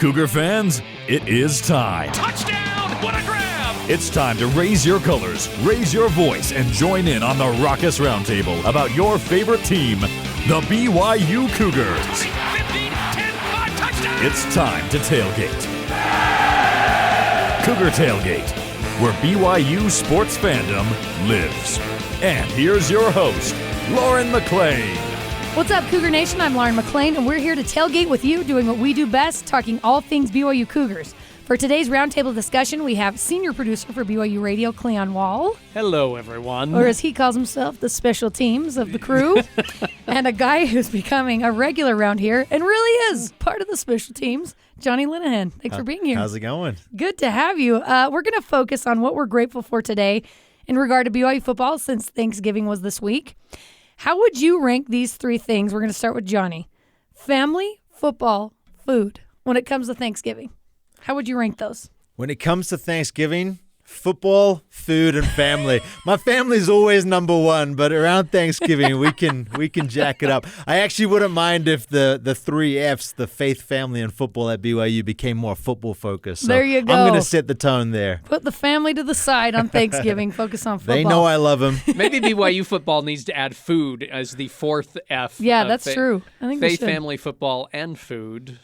Cougar fans, it is time. Touchdown! What a grab! It's time to raise your colors, raise your voice, and join in on the Raucous Roundtable about your favorite team, the BYU Cougars. 20, 15, 10, 5, touchdown! It's time to tailgate. Cougar Tailgate, where BYU sports fandom lives. And here's your host, Lauren McLean. What's up, Cougar Nation? I'm Lauren McLean, and we're here to tailgate with you, doing what we do best, talking all things BYU Cougars. For today's roundtable discussion, we have senior producer for BYU Radio, Cleon Wall. Hello, everyone. Or as he calls himself, the special teams of the crew. And a guy who's becoming a regular around here and really is part of the special teams, Jonny Linehan. Thanks for being here. How's it going? Good to have you. We're going to focus on what we're grateful for today in regard to BYU football since Thanksgiving was this week. How would you rank these three things? We're going to start with Jonny. Family, football, food. When it comes to Thanksgiving, how would you rank those? When it comes to Thanksgiving, football, food, and family. My family's always number one, but around Thanksgiving, we can jack it up. I actually wouldn't mind if the three Fs, the faith, family, and football at BYU became more football focused. So there you go. I'm going to set the tone there. Put the family to the side on Thanksgiving. Focus on football. They know I love them. Maybe BYU football needs to add food as the fourth F. Yeah, that's true. I think faith, family, football, and food.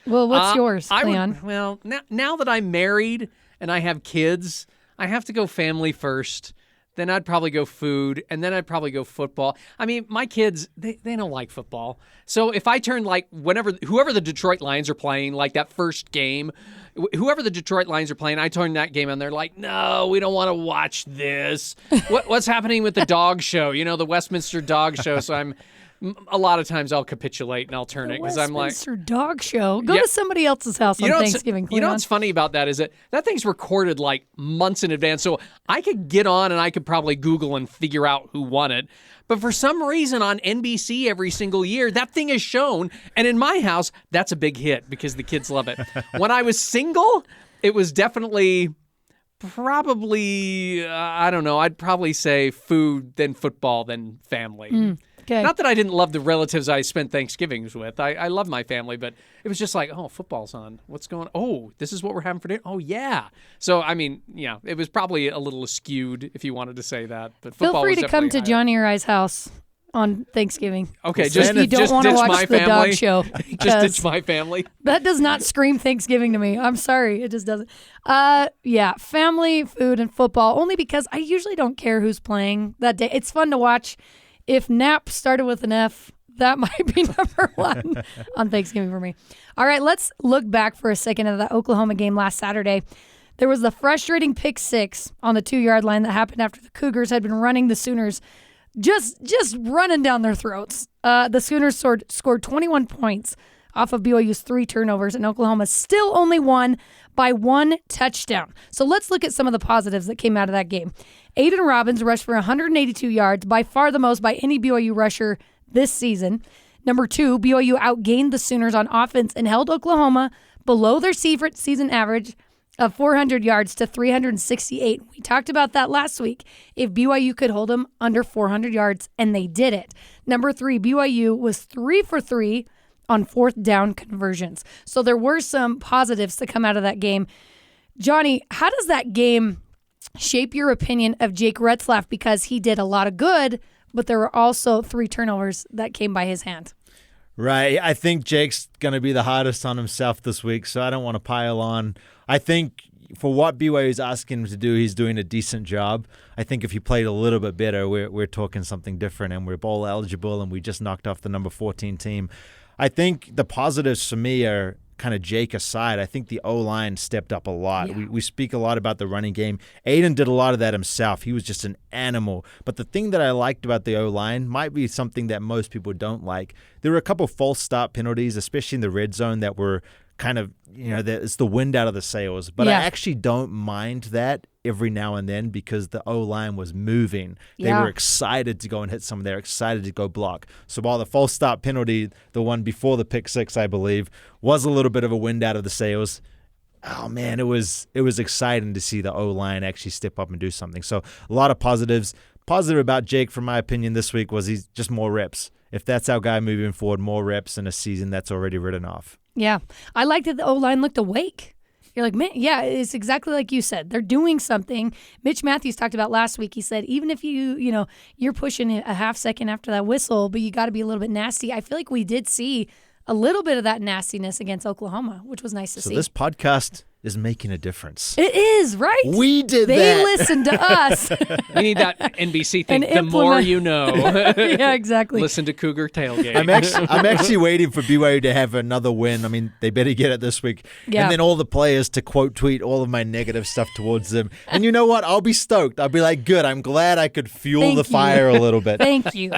Well, what's yours, Cleon? Now that I'm married and I have kids, I have to go family first. Then I'd probably go food, and then I'd probably go football. I mean, my kids, they don't like football. So if I turn whoever the Detroit Lions are playing, like that first game, whoever the Detroit Lions are playing, I turn that game on. They're like, no, we don't want to watch this. What's happening with the dog show? You know, the Westminster Dog Show. So a lot of times I'll capitulate and I'll turn it because I'm like, Westminster Dog Show. Go to somebody else's house on Thanksgiving. You know what's funny about that is that thing's recorded like months in advance. So I could get on and I could probably Google and figure out who won it. But for some reason on NBC every single year, that thing is shown. And in my house, that's a big hit because the kids love it. When I was single, it was definitely probably, I don't know, I'd probably say food, then football, then family. Okay. Not that I didn't love the relatives I spent Thanksgivings with. I love my family, but it was just like, oh, football's on. What's going on? Oh, this is what we're having for dinner? Oh, yeah. So, I mean, yeah, it was probably a little skewed if you wanted to say that. But football Feel free was to come to definitely Johnny or I's house on Thanksgiving. Okay, if you don't want to watch the dog show. Just ditch my family. That does not scream Thanksgiving to me. I'm sorry. It just doesn't. Yeah, family, food, and football, only because I usually don't care who's playing that day. It's fun to watch. If Nap started with an F, that might be number one on Thanksgiving for me. All right, let's look back for a second at the Oklahoma game last Saturday. There was the frustrating pick six on the 2-yard line that happened after the Cougars had been running the Sooners, just running down their throats. The Sooners scored 21 points off of BYU's 3 turnovers, and Oklahoma still only won by 1 touchdown. So let's look at some of the positives that came out of that game. Aiden Robbins rushed for 182 yards, by far the most by any BYU rusher this season. Number 2, BYU outgained the Sooners on offense and held Oklahoma below their season average of 400 yards to 368. We talked about that last week. If BYU could hold them under 400 yards, and they did it. Number 3, BYU was 3 for 3 on 4th down conversions. So there were some positives to come out of that game. Jonny, how does that game shape your opinion of Jake Retzlaff? Because he did a lot of good, but there were also 3 turnovers that came by his hand. Right. I think Jake's going to be the hardest on himself this week, so I don't want to pile on. I think for what BYU is asking him to do, he's doing a decent job. I think if he played a little bit better, we're talking something different, and we're bowl eligible, and we just knocked off the number 14 team. I think the positives for me are kind of Jake aside. I think the O-line stepped up a lot. Yeah. We speak a lot about the running game. Aiden did a lot of that himself. He was just an animal. But the thing that I liked about the O-line might be something that most people don't like. There were a couple false start penalties, especially in the red zone, that were kind of, it's the wind out of the sails. But I actually don't mind that every now and then because the O-line was moving. They were excited to go and hit someone. They're excited to go block. So while the false start penalty, the one before the pick six, I believe, was a little bit of a wind out of the sails, oh man, it was exciting to see the O-line actually step up and do something. So a lot of positives. Positive about Jake, from my opinion, this week was he's just more reps. If that's our guy moving forward, more reps in a season that's already written off. Yeah. I like that the O-line looked awake. You're like, man, yeah, it's exactly like you said. They're doing something. Mitch Matthews talked about last week. He said, even if you're pushing it a half second after that whistle, but you got to be a little bit nasty. I feel like we did see a little bit of that nastiness against Oklahoma, which was nice to see. So this podcast is making a difference. It is, right? We did that. They listened to us. We need that NBC thing. And The more you know. Yeah, exactly. Listen to Cougar Tailgate. I'm actually waiting for BYU to have another win. I mean, they better get it this week. Yeah. And then all the players to quote tweet all of my negative stuff towards them. And you know what? I'll be stoked. I'll be like, good. I'm glad I could fuel Thank the you. fire a little bit. Thank you.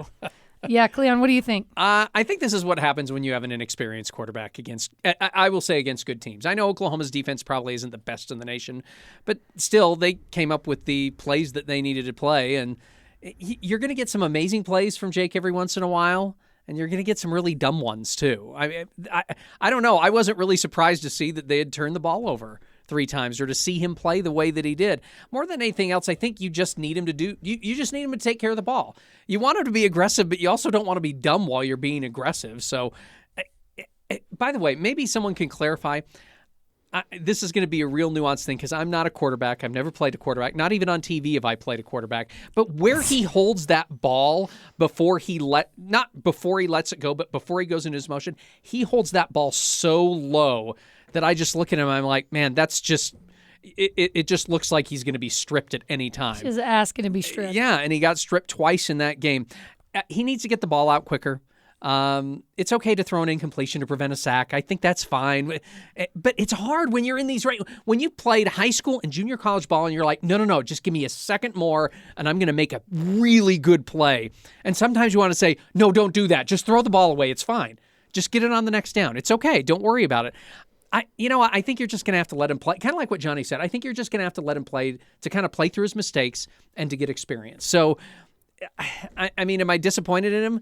Yeah, Cleon, what do you think? I think this is what happens when you have an inexperienced quarterback against, I will say, against good teams. I know Oklahoma's defense probably isn't the best in the nation, but still, they came up with the plays that they needed to play, and you're going to get some amazing plays from Jake every once in a while, and you're going to get some really dumb ones, too. I don't know. I wasn't really surprised to see that they had turned the ball over 3 times or to see him play the way that he did. More than anything else, I think you just need him to do, you just need him to take care of the ball. You want him to be aggressive, but you also don't want to be dumb while you're being aggressive. So, by the way, maybe someone can clarify. This is going to be a real nuanced thing because I'm not a quarterback. I've never played a quarterback. Not even on TV have I played a quarterback. But where he holds that ball before not before he lets it go, but before he goes into his motion, he holds that ball so low that I just look at him, I'm like, man, that's just, it just looks like he's going to be stripped at any time. His ass going to be stripped. Yeah, and he got stripped twice in that game. He needs to get the ball out quicker. It's okay to throw an incompletion to prevent a sack. I think that's fine. But it's hard when you're in these, when you played high school and junior college ball and you're like, no, just give me a second more and I'm going to make a really good play. And sometimes you want to say, no, don't do that. Just throw the ball away. It's fine. Just get it on the next down. It's okay. Don't worry about it. I think you're just going to have to let him play. Kind of like what Johnny said. I think you're just going to have to let him play to kind of play through his mistakes and to get experience. So, I mean, am I disappointed in him?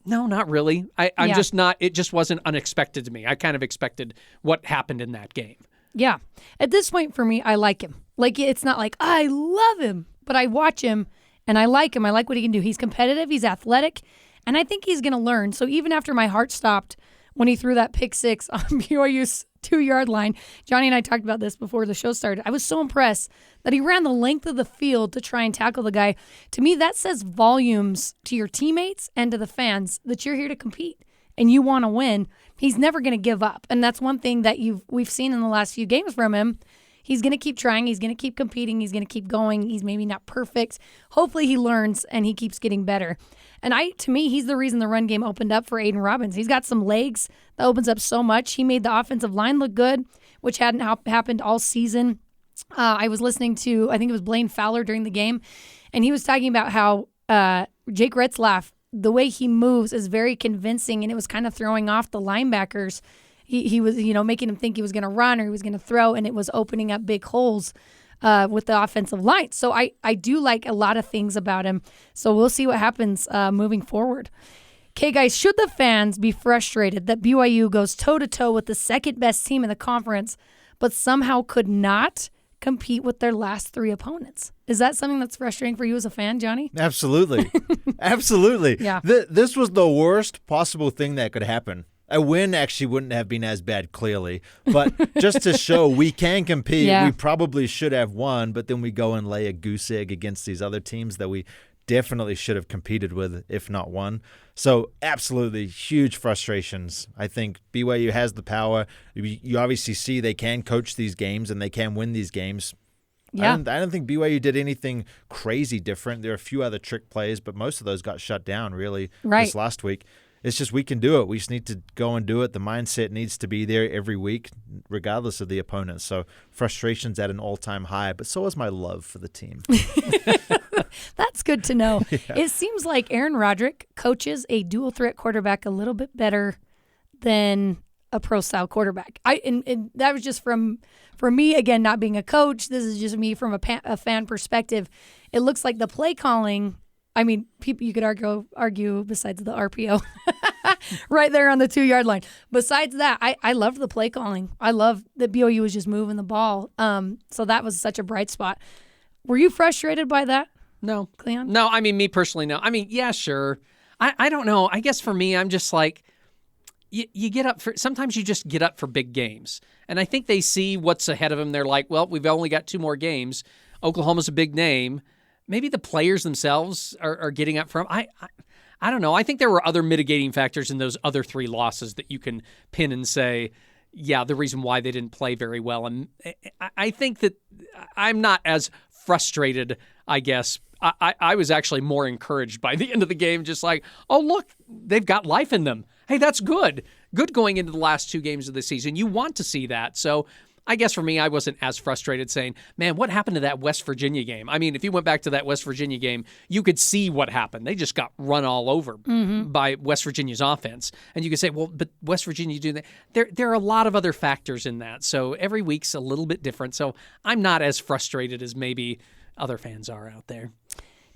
No, not really. I'm just not. It just wasn't unexpected to me. I kind of expected what happened in that game. Yeah. At this point for me, I like him. Like, it's not like I love him, but I watch him and I like him. I like what he can do. He's competitive. He's athletic. And I think he's going to learn. So even after my heart stopped when he threw that pick 6 on BYU's 2-yard line, Johnny and I talked about this before the show started. I was so impressed that he ran the length of the field to try and tackle the guy. To me, that says volumes to your teammates and to the fans that you're here to compete and you want to win. He's never going to give up. And that's one thing that we've seen in the last few games from him. He's going to keep trying. He's going to keep competing. He's going to keep going. He's maybe not perfect. Hopefully he learns and he keeps getting better. And to me, he's the reason the run game opened up for Aiden Robbins. He's got some legs that opens up so much. He made the offensive line look good, which hadn't happened all season. I was listening to, I think it was Blaine Fowler during the game, and he was talking about how Jake Retzlaff, the way he moves is very convincing, and it was kind of throwing off the linebackers. He was, making him think he was going to run or he was going to throw, and it was opening up big holes with the offensive line. So I do like a lot of things about him. So we'll see what happens moving forward. Okay, guys, should the fans be frustrated that BYU goes toe-to-toe with the second-best team in the conference, but somehow could not compete with their last 3 opponents? Is that something that's frustrating for you as a fan, Johnny? Absolutely. Absolutely. Yeah. This was the worst possible thing that could happen. A win actually wouldn't have been as bad, clearly. But just to show we can compete, we probably should have won, but then we go and lay a goose egg against these other teams that we definitely should have competed with, if not won. So absolutely huge frustrations. I think BYU has the power. You obviously see they can coach these games and they can win these games. Yeah. I don't think BYU did anything crazy different. There are a few other trick plays, but most of those got shut down really this last week. It's just we can do it. We just need to go and do it. The mindset needs to be there every week, regardless of the opponent. So frustration's at an all-time high, but so is my love for the team. That's good to know. Yeah. It seems like Aaron Roderick coaches a dual-threat quarterback a little bit better than a pro-style quarterback. And that was just from me, again, not being a coach. This is just me from a fan perspective. It looks like the play calling, I mean, people you could argue besides the RPO right there on the 2-yard line. Besides that, I love the play calling. I love that BYU was just moving the ball. So that was such a bright spot. Were you frustrated by that? No. Cleon? No, I mean, me personally, no. I mean, yeah, sure. I don't know. I guess for me, I'm just like, you get up for, sometimes you just get up for big games. And I think they see what's ahead of them. They're like, well, we've only got 2 more games. Oklahoma's a big name. Maybe the players themselves are getting up for them. I don't know. I think there were other mitigating factors in those other 3 losses that you can pin and say, yeah, the reason why they didn't play very well. And I think that I'm not as frustrated, I guess. I was actually more encouraged by the end of the game, just like, oh, look, they've got life in them. Hey, that's good. Good going into the last 2 games of the season. You want to see that. So I guess for me, I wasn't as frustrated saying, man, what happened to that West Virginia game? I mean, if you went back to that West Virginia game, you could see what happened. They just got run all over by West Virginia's offense. And you could say, well, but West Virginia doing that. There are a lot of other factors in that. So every week's a little bit different. So I'm not as frustrated as maybe other fans are out there.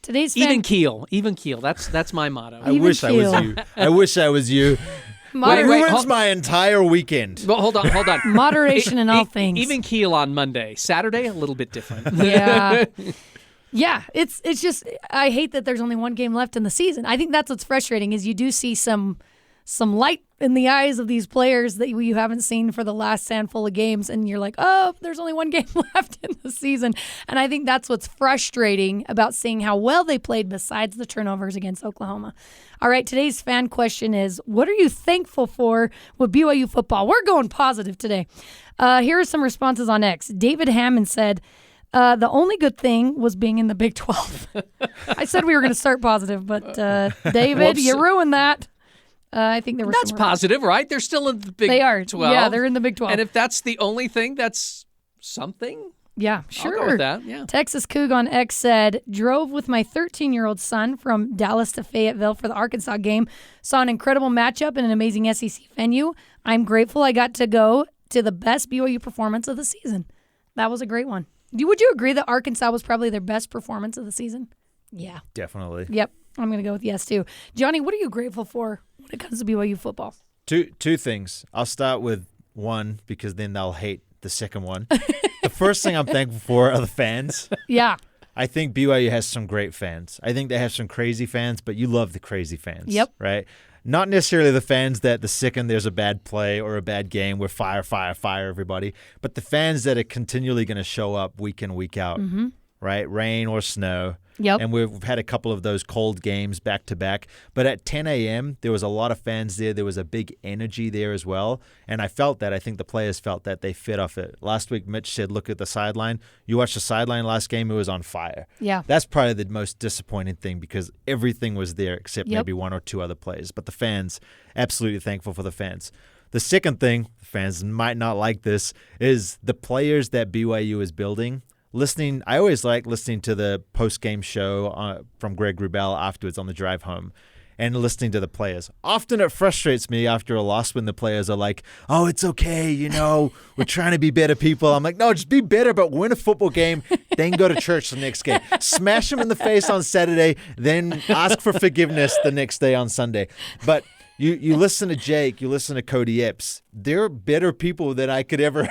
Today's even keel. That's my motto. I wish I was you. I wish I was you. It ruins my entire weekend. Well, hold on. Moderation in all things. Even keel on Monday. Saturday, a little bit different. Yeah. Yeah, it's just, I hate that there's only 1 game left in the season. I think that's what's frustrating is you do see some light in the eyes of these players that you haven't seen for the last handful of games, and you're like, oh, there's only 1 game left in the season. And I think that's what's frustrating about seeing how well they played besides the turnovers against Oklahoma. All right, today's fan question is, what are you thankful for with BYU football? We're going positive today. Here are some responses on X. David Hammond said, the only good thing was being in the Big 12. I said we were going to start positive, but David, you ruined that. I think there was That's positive, right? They're still in the Big 12. They are. Yeah, they're in the Big 12. And if that's the only thing, that's something. Yeah, sure. I'll go with that, yeah. Texas Coug on X said, drove with my 13-year-old son from Dallas to Fayetteville for the Arkansas game. Saw an incredible matchup in an amazing SEC venue. I'm grateful I got to go to the best BYU performance of the season. That was a great one. Would you agree that Arkansas was probably their best performance of the season? Yeah. Definitely. Yep. I'm going to go with yes, too. Johnny, what are you grateful for when it comes to BYU football? Two things. I'll start with one because then they'll hate the second one. The first thing I'm thankful for are the fans. Yeah. I think BYU has some great fans. I think they have some crazy fans, but you love the crazy fans. Yep. Right? Not necessarily the fans that the second there's a bad play or a bad game, we're fire everybody, but the fans that are continually going to show up week in, week out, right? Rain or snow. Yep. And we've had a couple of those cold games back to back. But at 10 a.m., there was a lot of fans there. There was a big energy there as well. And I felt that. I think the players felt that. They fed off it. Last week, Mitch said, look at the sideline. You watched the sideline last game, it was on fire. Yeah. That's probably the most disappointing thing because everything was there except maybe 1 or 2 other plays. But the fans, absolutely thankful for the fans. The second thing, fans might not like this, is the players that BYU is building. I always like listening to the post-game show from Greg Wrubell afterwards on the drive home and listening to the players. Often it frustrates me after a loss when the players are like, oh, it's okay, we're trying to be better people. I'm like, no, just be better, but win a football game, then go to church the next game. Smash them in the face on Saturday, then ask for forgiveness the next day on Sunday. But You listen to Jake, you listen to Cody Epps. They're better people than I could ever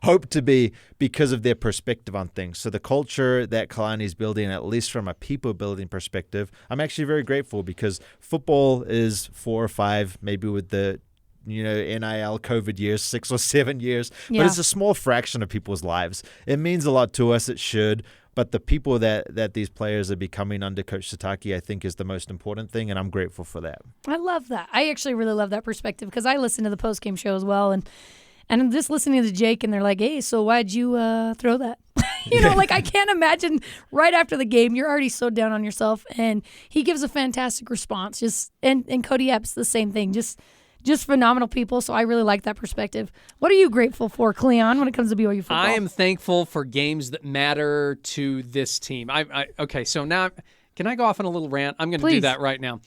hope to be because of their perspective on things. So the culture that Kalani's building, at least from a people building perspective, I'm actually very grateful because football is 4 or 5, maybe with the NIL COVID years, 6 or 7 years. Yeah. But it's a small fraction of people's lives. It means a lot to us. It should. But the people that these players are becoming under Coach Sataki, I think, is the most important thing, and I'm grateful for that. I love that. I actually really love that perspective because I listen to the post-game show as well, and I'm just listening to Jake, and they're like, hey, so why'd you throw that? I can't imagine right after the game, you're already so down on yourself, and he gives a fantastic response. And Cody Epps, the same thing, just phenomenal people, so I really like that perspective. What are you grateful for, Cleon, when it comes to BYU football? I am thankful for games that matter to this team. Okay, so now, can I go off on a little rant? I'm going to do that right now.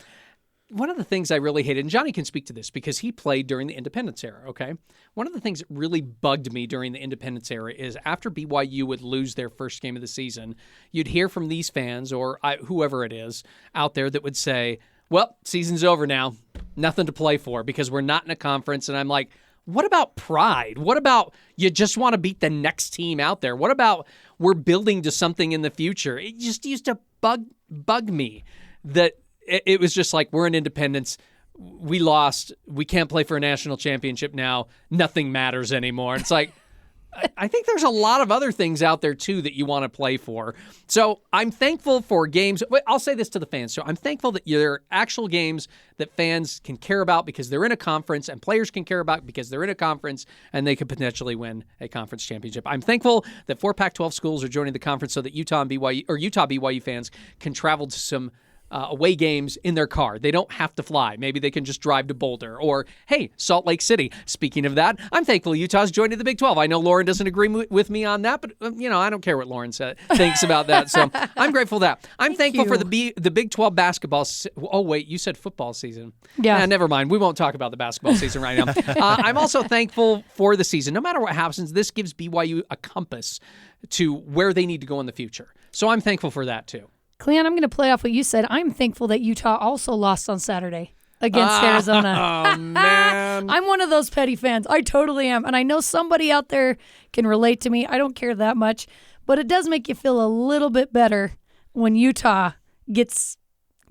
One of the things I really hated, and Johnny can speak to this because he played during the Independence era, okay? One of the things that really bugged me during the Independence era is after BYU would lose their first game of the season, you'd hear from these fans or whoever it is out there that would say, well, season's over now. Nothing to play for because we're not in a conference. And I'm like, what about pride? What about you just want to beat the next team out there? What about we're building to something in the future? It just used to bug me that it was just like we're in Independence. we lost. We can't play for a national championship now. Nothing matters anymore. It's like, I think there's a lot of other things out there, too, that you want to play for. So I'm thankful for games. I'll say this to the fans. So I'm thankful that there are actual games that fans can care about because they're in a conference, and players can care about because they're in a conference, and they could potentially win a conference championship. I'm thankful that 4 Pac-12 schools are joining the conference so that Utah BYU fans can travel to some away games in their car. They don't have to fly. Maybe they can just drive to Boulder or, hey, Salt Lake City. Speaking of that, I'm thankful Utah's joining the Big 12. I know Lauren doesn't agree with me on that, but, I don't care what Lauren thinks about that. So I'm grateful for that. I'm thankful for the Big 12 basketball. Oh, wait, you said football season. Yeah. Never mind. We won't talk about the basketball season right now. I'm also thankful for the season. No matter what happens, this gives BYU a compass to where they need to go in the future. So I'm thankful for that, too. Cleon, I'm going to play off what you said. I'm thankful that Utah also lost on Saturday against Arizona. Oh, man. I'm one of those petty fans. I totally am. And I know somebody out there can relate to me. I don't care that much. But it does make you feel a little bit better when Utah gets,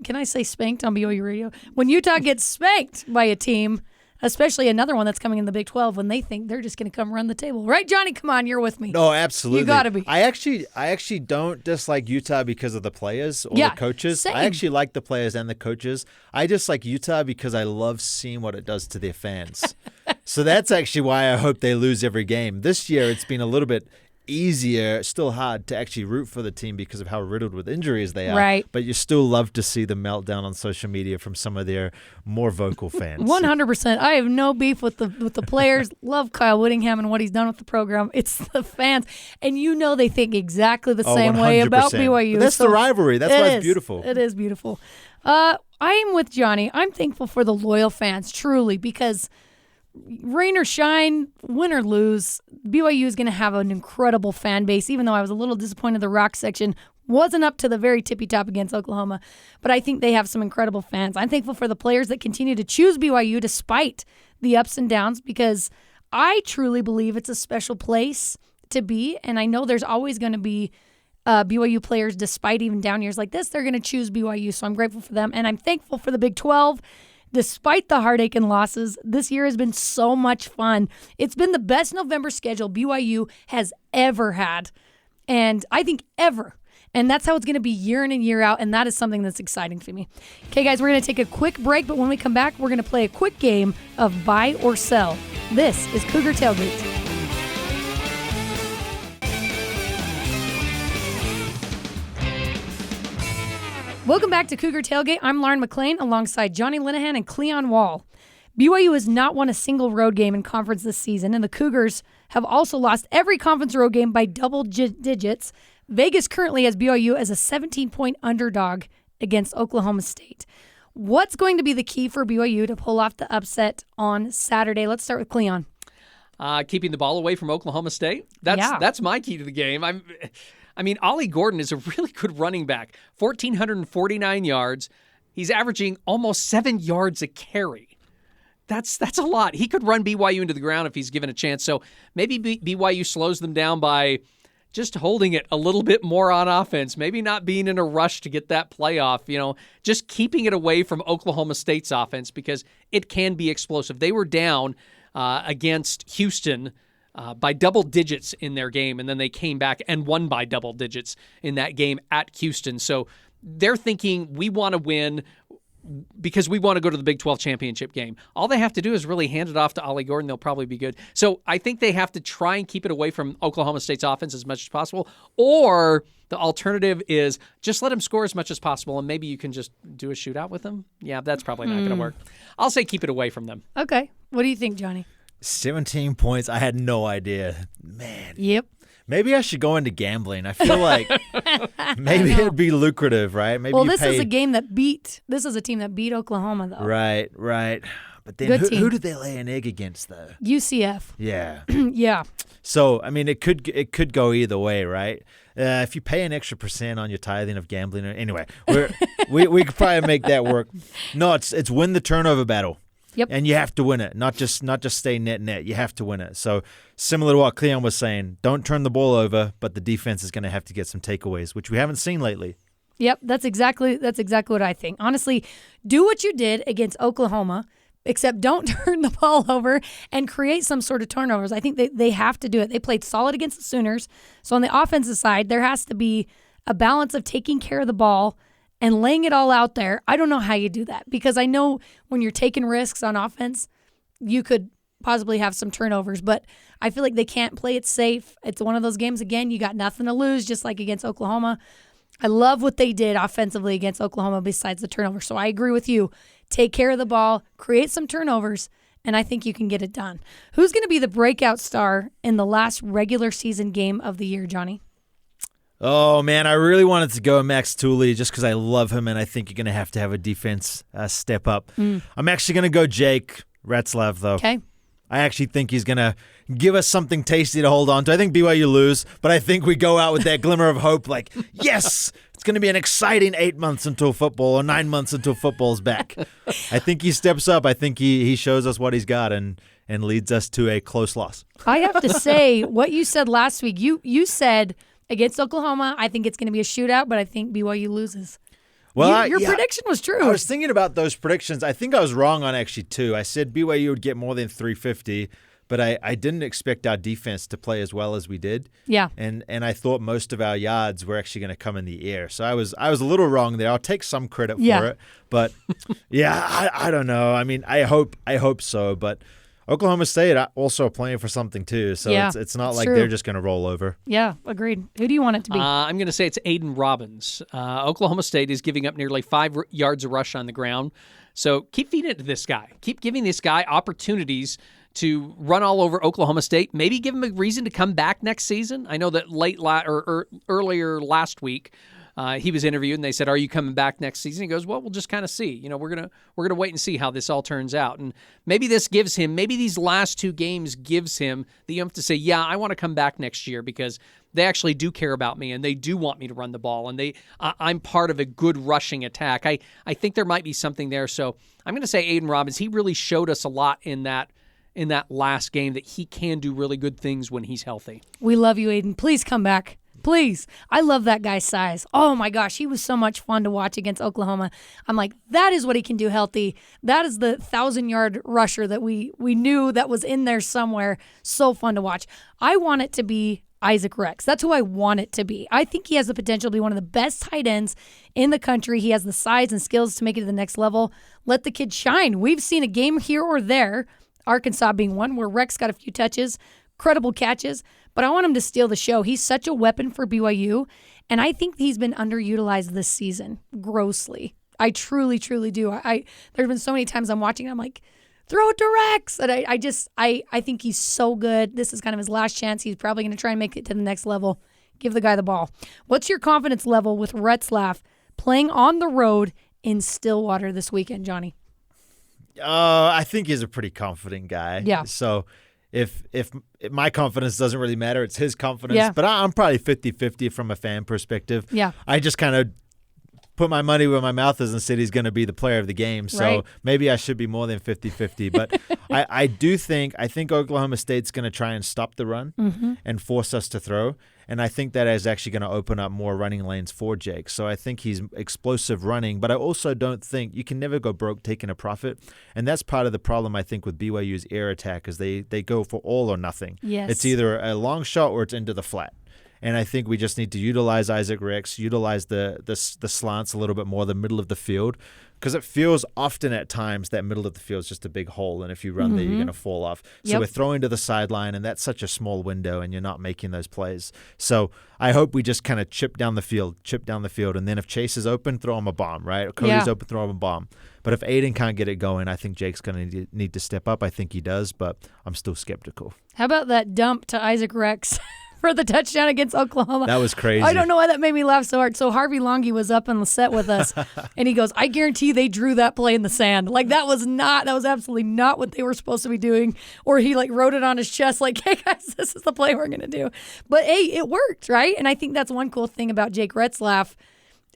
can I say spanked on BYU radio? When Utah gets spanked by a team, especially another one that's coming in the Big 12 when they think they're just going to come run the table. Right, Johnny? Come on, you're with me. No, absolutely. You got to be. I actually don't dislike Utah because of the players or the coaches. Same. I actually like the players and the coaches. I just like Utah because I love seeing what it does to their fans. So that's actually why I hope they lose every game. This year it's been a little bit easier, still hard to actually root for the team because of how riddled with injuries they are. Right. But you still love to see the meltdown on social media from some of their more vocal fans. 100%. I have no beef with the players. Love Kyle Whittingham and what he's done with the program. It's the fans. And they think exactly the same way about 100%. BYU. But that's the rivalry. That's why it's beautiful. It is beautiful. I am with Johnny. I'm thankful for the loyal fans, truly, because rain or shine, win or lose, BYU is going to have an incredible fan base, even though I was a little disappointed the rock section wasn't up to the very tippy top against Oklahoma. But I think they have some incredible fans. I'm thankful for the players that continue to choose BYU despite the ups and downs, because I truly believe it's a special place to be. And I know there's always going to be BYU players, despite even down years like this, they're going to choose BYU. So I'm grateful for them. And I'm thankful for the Big 12. Despite the heartache and losses, this year has been so much fun. It's been the best November schedule BYU has ever had, and I think ever. And that's how it's going to be year in and year out, and that is something that's exciting to me. Okay, guys, we're going to take a quick break, but when we come back, we're going to play a quick game of buy or sell. This is Cougar Tailgate. Welcome back to Cougar Tailgate. I'm Lauren McLean alongside Jonny Linehan and Cleon Wall. BYU has not won a single road game in conference this season, and the Cougars have also lost every conference road game by double digits. Vegas currently has BYU as a 17-point underdog against Oklahoma State. What's going to be the key for BYU to pull off the upset on Saturday? Let's start with Cleon. Keeping the ball away from Oklahoma State. That's my key to the game. Ollie Gordon is a really good running back. 1,449 yards. He's averaging almost 7 yards a carry. That's a lot. He could run BYU into the ground if he's given a chance. So maybe BYU slows them down by just holding it a little bit more on offense. Maybe not being in a rush to get that playoff. Just keeping it away from Oklahoma State's offense because it can be explosive. They were down against Houston by double digits in their game, and then they came back and won by double digits in that game at Houston. So they're thinking, we want to win because we want to go to the Big 12 championship game. All they have to do is really hand it off to Ollie Gordon. They'll probably be good. So I think they have to try and keep it away from Oklahoma State's offense as much as possible, or the alternative is just let them score as much as possible, and maybe you can just do a shootout with them. Yeah, that's probably not going to work. I'll say keep it away from them. Okay. What do you think, Johnny? 17 points. I had no idea. Man. Yep. Maybe I should go into gambling. I feel like maybe it'd be lucrative, right? Maybe this is a team that beat Oklahoma, though. Right. But then who did they lay an egg against, though? UCF. Yeah. Yeah. So, it could go either way, right? If you pay an extra % on your tithing of gambling. Anyway, we could probably make that work. No, it's win the turnover battle. Yep. And you have to win it, not just stay net. You have to win it. So similar to what Cleon was saying, don't turn the ball over, but the defense is going to have to get some takeaways, which we haven't seen lately. Yep, that's exactly what I think. Honestly, do what you did against Oklahoma, except don't turn the ball over and create some sort of turnovers. I think they have to do it. They played solid against the Sooners. So on the offensive side, there has to be a balance of taking care of the ball and laying it all out there. I don't know how you do that, because I know when you're taking risks on offense, you could possibly have some turnovers, but I feel like they can't play it safe. It's one of those games, again, you got nothing to lose, just like against Oklahoma. I love what they did offensively against Oklahoma besides the turnover. So I agree with you. Take care of the ball, create some turnovers, and I think you can get it done. Who's going to be the breakout star in the last regular season game of the year, Johnny? Oh, man, I really wanted to go Max Tooley just because I love him, and I think you're going to have a defense step up. I'm actually going to go Jake Retzlaff, though. Okay. I actually think he's going to give us something tasty to hold on to. I think BYU lose, but I think we go out with that glimmer of hope, like, yes, it's going to be an exciting 8 months until football or 9 months until football's back. I think he steps up. I think he shows us what he's got and leads us to a close loss. I have to say, what you said last week, you said against Oklahoma, I think it's going to be a shootout, but I think BYU loses. Well, your prediction was true. I was thinking about those predictions. I think I was wrong on actually two. I said BYU would get more than 350, but I didn't expect our defense to play as well as we did. Yeah. And I thought most of our yards were actually going to come in the air. So I was a little wrong there. I'll take some credit for it. But yeah, I don't know. I mean, I hope so, but Oklahoma State also playing for something too, so it's not like they're just going to roll over. Yeah, agreed. Who do you want it to be? I'm going to say it's Aiden Robbins. Oklahoma State is giving up nearly 5 yards a rush on the ground, so keep feeding it to this guy. Keep giving this guy opportunities to run all over Oklahoma State. Maybe give him a reason to come back next season. I know that earlier last week, he was interviewed and they said, "Are you coming back next season?" He goes, "Well, we'll just kind of see. You know, we're gonna wait and see how this all turns out." And maybe these last 2 games gives him the oomph to say, "Yeah, I want to come back next year because they actually do care about me and they do want me to run the ball and I'm part of a good rushing attack." I think there might be something there. So I'm going to say Aiden Robbins. He really showed us a lot in that last game that he can do really good things when he's healthy. We love you, Aiden. Please come back. Please. I love that guy's size. Oh, my gosh. He was so much fun to watch against Oklahoma. I'm like, that is what he can do healthy. That is the 1,000-yard rusher that we knew that was in there somewhere. So fun to watch. I want it to be Isaac Rex. That's who I want it to be. I think he has the potential to be one of the best tight ends in the country. He has the size and skills to make it to the next level. Let the kid shine. We've seen a game here or there, Arkansas being one, where Rex got a few touches, credible catches, but I want him to steal the show. He's such a weapon for BYU, and I think he's been underutilized this season grossly. I truly, truly do. There have been so many times I'm watching, I'm like, throw it to Rex. And I think he's so good. This is kind of his last chance. He's probably going to try and make it to the next level. Give the guy the ball. What's your confidence level with Retzlaff playing on the road in Stillwater this weekend, Johnny? I think he's a pretty confident guy. Yeah. So if my confidence doesn't really matter, it's his confidence. Yeah. But I'm probably 50-50 from a fan perspective. Yeah. I just kind of put my money where my mouth is and said he's going to be the player of the game. So maybe I should be more than 50-50. But I think Oklahoma State's going to try and stop the run and force us to throw. And I think that is actually going to open up more running lanes for Jake. So I think he's explosive running, but I also don't think you can never go broke taking a profit. And that's part of the problem, I think, with BYU's air attack is they go for all or nothing. Yes. It's either a long shot or it's into the flat. And I think we just need to utilize Isaac Rex, utilize the slants a little bit more, the middle of the field, because it feels often at times that middle of the field is just a big hole, and if you run there, you're going to fall off. So we're throwing to the sideline, and that's such a small window, and you're not making those plays. So I hope we just kind of chip down the field, and then if Chase is open, throw him a bomb, right? Or Cody's open, throw him a bomb. But if Aiden can't get it going, I think Jake's going to need to step up. I think he does, but I'm still skeptical. How about that dump to Isaac Rex for the touchdown against Oklahoma? That was crazy. I don't know why that made me laugh so hard. So Harvey Longy was up on the set with us, and he goes, "I guarantee they drew that play in the sand. Like that was absolutely not what they were supposed to be doing." Or he like wrote it on his chest, like, "Hey guys, this is the play we're gonna do." But hey, it worked, right? And I think that's one cool thing about Jake Retzlaff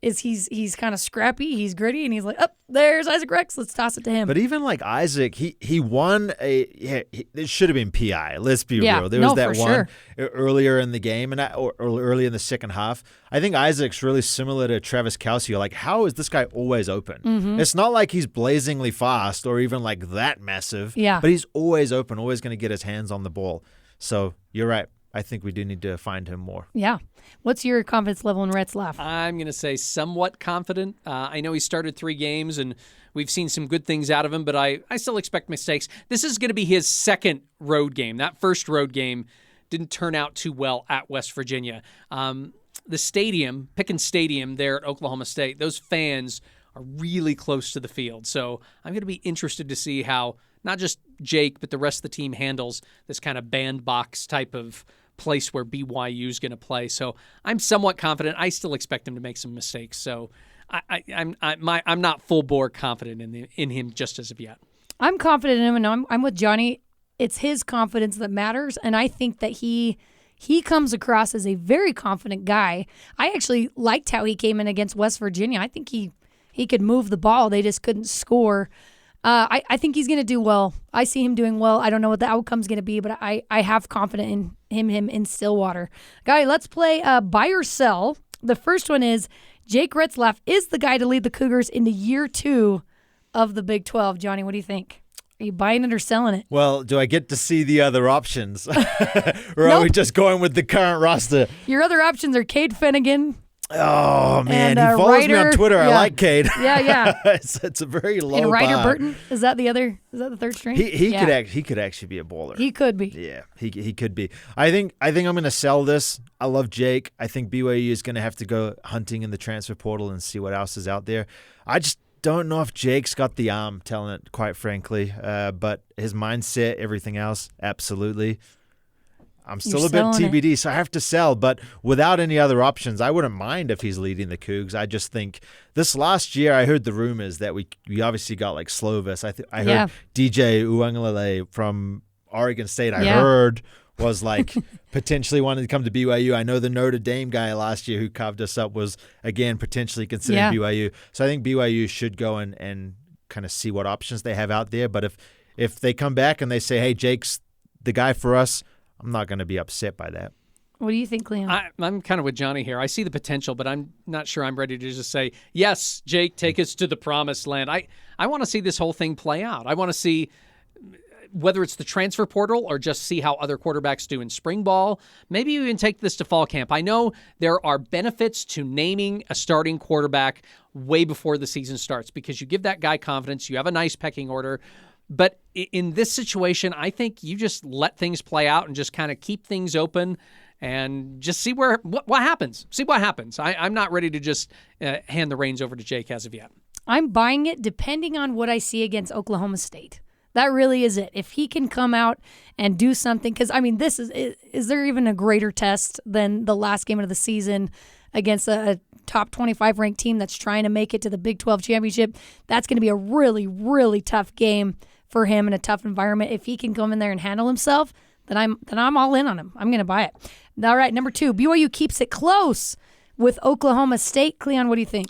is he's kind of scrappy, he's gritty, and he's like, oh, there's Isaac Rex. Let's toss it to him. But even like Isaac, he won it should have been PI. Let's be real. There was that one earlier in the game or early in the second half. I think Isaac's really similar to Travis Kelce. Like, how is this guy always open? Mm-hmm. It's not like he's blazingly fast or even like that massive. Yeah. But he's always open, always going to get his hands on the ball. So you're right. I think we do need to find him more. Yeah. What's your confidence level in Retzlaff? I'm going to say somewhat confident. I know he started 3 games, and we've seen some good things out of him, but I still expect mistakes. This is going to be his second road game. That first road game didn't turn out too well at West Virginia. The stadium, Pickens Stadium there at Oklahoma State, those fans are really close to the field. So I'm going to be interested to see how not just Jake, but the rest of the team handles this kind of bandbox type of place where BYU is going to play. So I'm somewhat confident. I still expect him to make some mistakes. So I'm not full bore confident in him just as of yet. I'm confident in him, and I'm with Johnny. It's his confidence that matters, and I think that he comes across as a very confident guy. I actually liked how he came in against West Virginia. I think he could move the ball. They just couldn't score. I think he's going to do well. I see him doing well. I don't know what the outcome's going to be, but I have confidence in him in Stillwater. Guy, let's play buy or sell. The first one is Jake Retzlaff is the guy to lead the Cougars into year 2 of the Big 12. Johnny, what do you think? Are you buying it or selling it? Well, do I get to see the other options? Or are we just going with the current roster? Your other options are Cade Finnegan. Oh, man. And, he follows Ryder, me on Twitter. yeah. I like Cade. Yeah. it's a very low And Ryder bar. Burton. Is that the third string? He could actually be a baller. He could be. Yeah, he could be. I think I'm going to sell this. I love Jake. I think BYU is going to have to go hunting in the transfer portal and see what else is out there. I just don't know if Jake's got the arm talent, quite frankly. But his mindset, everything else, absolutely. I'm still a bit TBD, so I have to sell. But without any other options, I wouldn't mind if he's leading the Cougs. I just think this last year, I heard the rumors that we obviously got like Slovis. I heard DJ Uwangalele from Oregon State. I heard was like potentially wanted to come to BYU. I know the Notre Dame guy last year who carved us up was, again, potentially considered BYU. So I think BYU should go and kind of see what options they have out there. But if they come back and they say, hey, Jake's the guy for us, I'm not going to be upset by that. What do you think, Cleon? I'm kind of with Johnny here. I see the potential, but I'm not sure I'm ready to just say, yes, Jake, take us to the promised land. I want to see this whole thing play out. I want to see whether it's the transfer portal or just see how other quarterbacks do in spring ball. Maybe you even take this to fall camp. I know there are benefits to naming a starting quarterback way before the season starts because you give that guy confidence. You have a nice pecking order. But in this situation, I think you just let things play out and just kind of keep things open and just see what happens. See what happens. I'm not ready to just hand the reins over to Jake as of yet. I'm buying it depending on what I see against Oklahoma State. That really is it. If he can come out and do something, because, I mean, this is there even a greater test than the last game of the season against a top 25 ranked team that's trying to make it to the Big 12 championship? That's going to be a really, really tough game for him in a tough environment. If he can come in there and handle himself, then I'm all in on him. I'm going to buy it. All right, number 2, BYU keeps it close with Oklahoma State. Cleon, what do you think?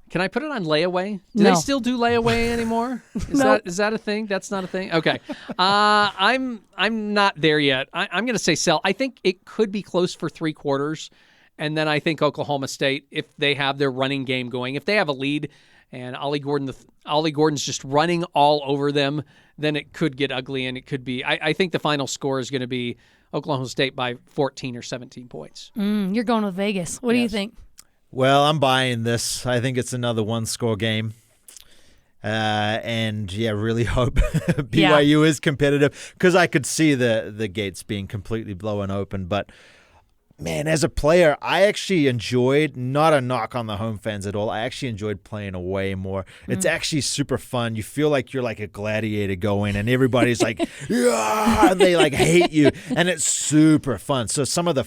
Can I put it on layaway? Do No. they still do layaway anymore? Is that a thing? That's not a thing? Okay. I'm not there yet. I'm going to say sell. I think it could be close for 3 quarters, and then I think Oklahoma State, if they have their running game going, if they have a lead and Ollie Gordon's just running all over them, then it could get ugly, and it could be. I think the final score is going to be Oklahoma State by 14 or 17 points. You're going with Vegas. What do you think? Well, I'm buying this. I think it's another one-score game. And, really hope BYU is competitive because I could see the gates being completely blown open. But, man, as a player, I actually enjoyed, not a knock on the home fans at all, I actually enjoyed playing away more. It's actually super fun. You feel like you're like a gladiator going and everybody's like, yeah, and they like hate you. And it's super fun. So some of the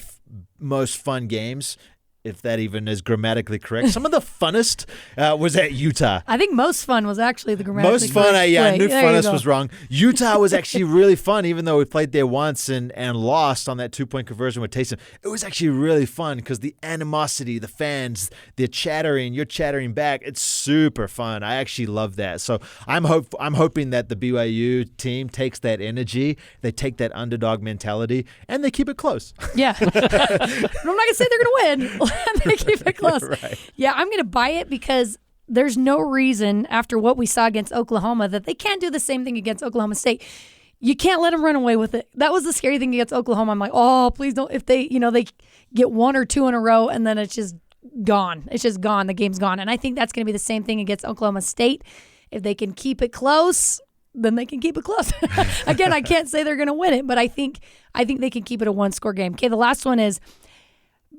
most fun games if that even is grammatically correct. Some of the funnest was at Utah. I think most fun was actually the grammatically Most fun, correct I play. knew There you funnest go. was wrong. Utah was actually really fun, even though we played there once and lost on that 2-point conversion with Taysom. It was actually really fun because the animosity, the fans, they're chattering, you're chattering back. It's super fun. I actually love that. So I'm hoping that the BYU team takes that energy, they take that underdog mentality, and they keep it close. Yeah. I'm not going to say they're going to win. They keep it close. Right. Yeah, I'm going to buy it because there's no reason after what we saw against Oklahoma that they can't do the same thing against Oklahoma State. You can't let them run away with it. That was the scary thing against Oklahoma. I'm like, oh, please don't. If they, they get 1 or 2 in a row and then it's just gone. It's just gone. The game's gone. And I think that's going to be the same thing against Oklahoma State. If they can keep it close, then they can keep it close. Again, I can't say they're going to win it, but I think they can keep it a 1-score game. Okay, the last one is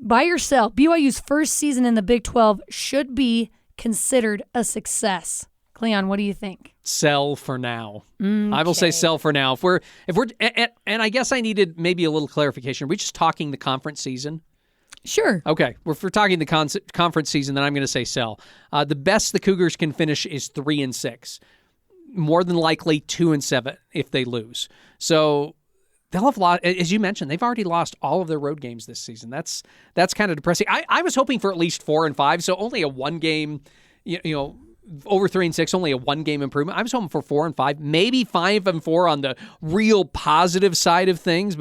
buy or sell. BYU's first season in the Big 12 should be considered a success. Cleon, what do you think? Sell for now. I will say sell for now. If we're and I guess I needed maybe a little clarification. Are we just talking the conference season? Sure. Okay. If we're talking the conference season, then I'm going to say sell. The best the Cougars can finish is 3-6. More than likely 2-7 if they lose. So they'll have lost, as you mentioned, they've already lost all of their road games this season. That's kind of depressing. I was hoping for at least 4-5, so only a 1 game, over 3-6, only a 1 game improvement. I was hoping for 4-5, maybe 5-4 on the real positive side of things,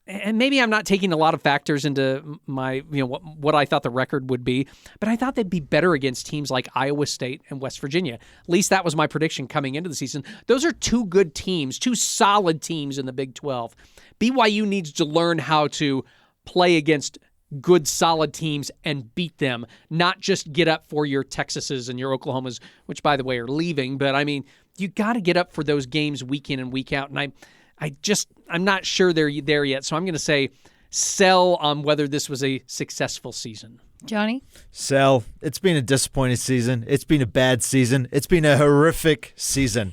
and maybe I'm not taking a lot of factors into my, what I thought the record would be, but I thought they'd be better against teams like Iowa State and West Virginia. At least that was my prediction coming into the season. Those are 2 good teams, 2 solid teams in the Big 12. BYU needs to learn how to play against good, solid teams and beat them, not just get up for your Texases and your Oklahomas, which, by the way, are leaving. But, I mean, you got to get up for those games week in and week out, and I'm not sure they're there yet, so I'm going to say sell on whether this was a successful season. Johnny? Sell. It's been a disappointing season. It's been a bad season. It's been a horrific season.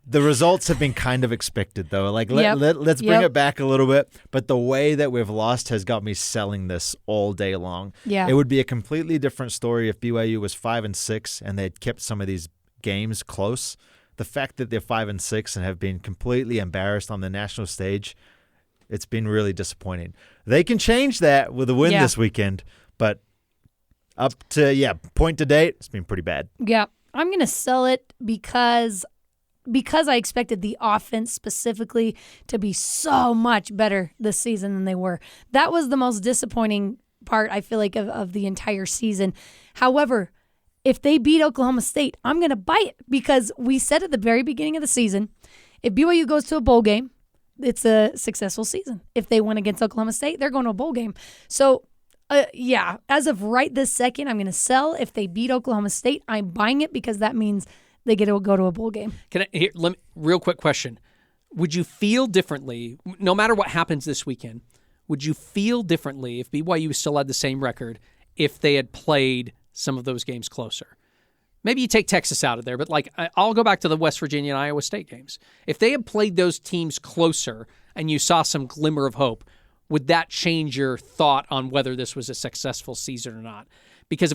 The results have been kind of expected, though. Let's bring it back a little bit. But the way that we've lost has got me selling this all day long. Yeah. It would be a completely different story if BYU was 5-6 and they'd kept some of these games close. The fact that they're 5-6 and have been completely embarrassed on the national stage, it's been really disappointing. They can change that with a win this weekend, but up to point to date, it's been pretty bad. Yeah, I'm going to sell it because I expected the offense specifically to be so much better this season than they were. That was the most disappointing part, I feel like, of the entire season. However, if they beat Oklahoma State, I'm going to buy it because we said at the very beginning of the season, if BYU goes to a bowl game, it's a successful season. If they win against Oklahoma State, they're going to a bowl game. So, as of right this second, I'm going to sell. If they beat Oklahoma State, I'm buying it because that means they get to go to a bowl game. Real quick question. Would you feel differently, no matter what happens this weekend, would you feel differently if BYU still had the same record if they had played some of those games closer? Maybe you take Texas out of there, but I'll go back to the West Virginia and Iowa State games. If they had played those teams closer and you saw some glimmer of hope, would that change your thought on whether this was a successful season or not? Because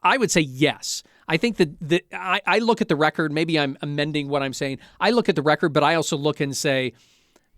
I would say yes. I think that I look at the record. Maybe I'm amending what I'm saying. I look at the record, but I also look and say,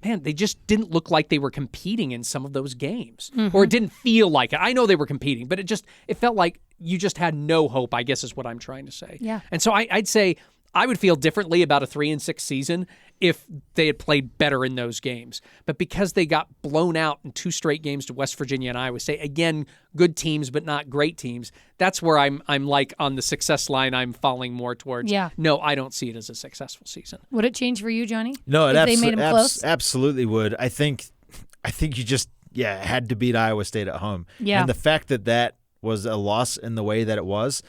man, they just didn't look like they were competing in some of those games. Mm-hmm. Or it didn't feel like it. I know they were competing, but it felt like you just had no hope, I guess is what I'm trying to say. Yeah. And so I'd say I would feel differently about a 3-6 season if they had played better in those games. But because they got blown out in 2 straight games to West Virginia and Iowa State, again, good teams but not great teams, that's where I'm like on the success line I'm falling more towards. Yeah. No, I don't see it as a successful season. Would it change for you, Johnny? No, if they made them close? Absolutely would. I think you just had to beat Iowa State at home. Yeah. And the fact that was a loss in the way that it was,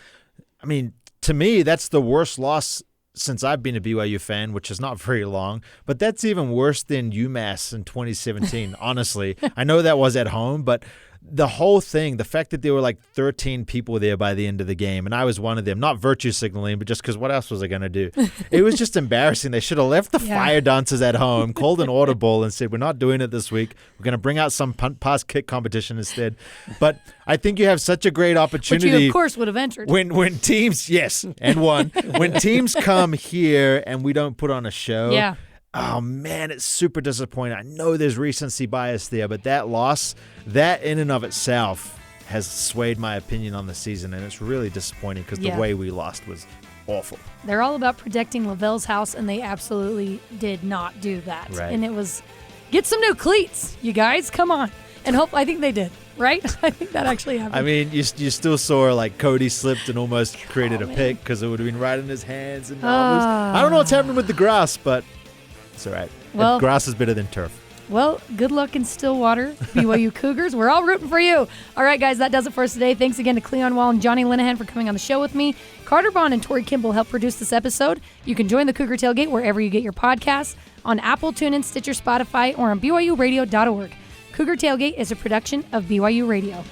I mean, to me, that's the worst loss since I've been a BYU fan, which is not very long, but that's even worse than UMass in 2017, honestly. I know that was at home, but the whole thing, the fact that there were like 13 people there by the end of the game, and I was one of them, not virtue signaling, but just because what else was I going to do? It was just embarrassing. They should have left the fire dancers at home, called an audible, and said, we're not doing it this week. We're going to bring out some punt pass kick competition instead. But I think you have such a great opportunity. Which you, of course, would have entered. When teams, yes, and won. When teams come here and we don't put on a show, oh, man, it's super disappointing. I know there's recency bias there, but that loss, that in and of itself has swayed my opinion on the season, and it's really disappointing because the way we lost was awful. They're all about protecting Lavelle's house, and they absolutely did not do that. Right. And it was, get some new cleats, you guys. Come on. And I think they did, right? I think that actually happened. I mean, you still saw like Cody slipped and almost created a pick because it would have been right in his hands. And I don't know what's happening with the grass, but it's all right. Well, grass is better than turf. Well, good luck in Stillwater, BYU Cougars. We're all rooting for you. All right, guys, that does it for us today. Thanks again to Cleon Wall and Jonny Linehan for coming on the show with me. Carter Bond and Tori Kimball helped produce this episode. You can join the Cougar Tailgate wherever you get your podcasts, on Apple, TuneIn, Stitcher, Spotify, or on BYURadio.org. Cougar Tailgate is a production of BYU Radio.